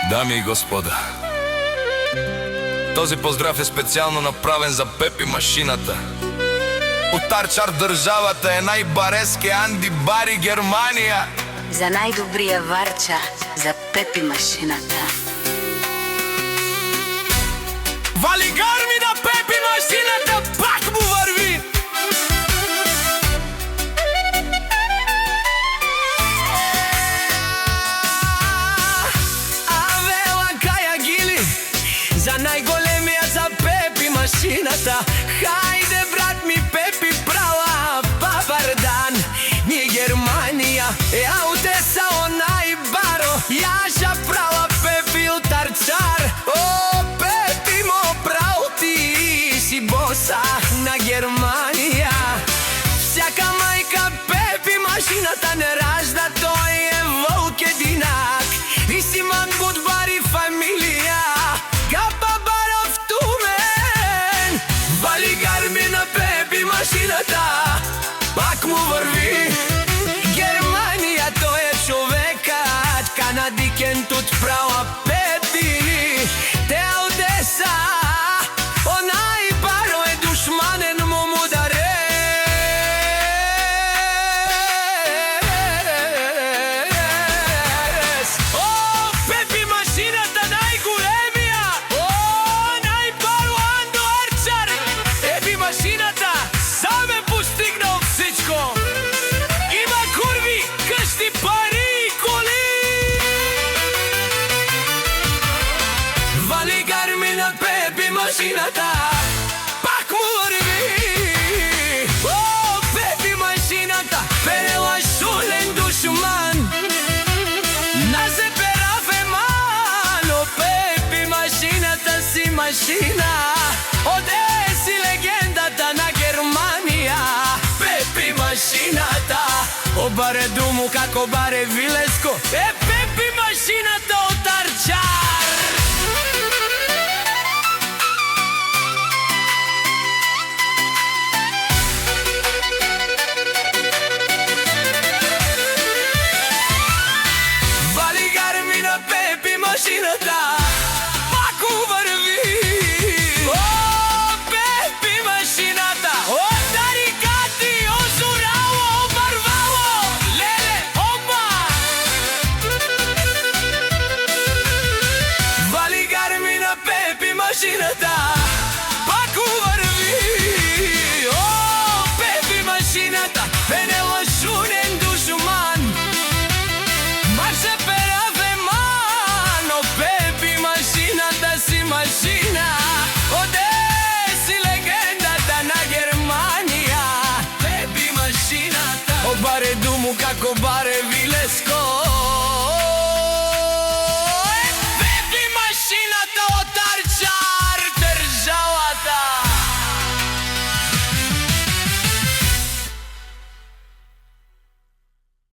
Дами и господа, този поздрав е специално направен за Пепи машината. От Арчар државата е најбарески Анди Бари Германија. За најдобрија варча, за Пепи машината. Вали гарми на Пепи машината, пак му върви. Авела каја гили, за најголемија за Пепи машината. Хајде брат ми Пепи права, папардан. Ние Германија, ауте са онај баро. Јаша права Пепи от Арчар. О, Пепи мо прав, ти си боса на Германија. Всяка мајка Пепи машината не ражда, тој е волк единак. И си ман Будбари фамилија, капа баров тумен. Вали гарми на Пепи машината, пак му върви. Германија тој е човекат, канадикент от права Пепи. Те Одеса, онај баро е душманен му мударе. О, Пепи машината најголемија, о, најбаро Андо Арчар. Пепи машината сам е постигнал всичко. Има курви, къщи, пари и коли. Вали гарми на Пепи машината, пак му върви. О, Пепи машината, пенела шулен душман. На се перафе мало, Пепи машината си машина. Одеси легендата на Германија, Пепи машината. Обаре думу како баре Вилеско, е Пепи машината от Арчар. Вали гарми на Пепи машината, пак му върви. О, Пепи машината, от Тарикати, озорало, обървало, леле, оба. Вали гарми на Пепи машината, пак му върви. О, Пепи машината, пенела шунен душман. Марше перафе мано, Пепи машината си машина. Одеси легендата на Германија, Пепи машината. Обаре думу како баре Вилеско.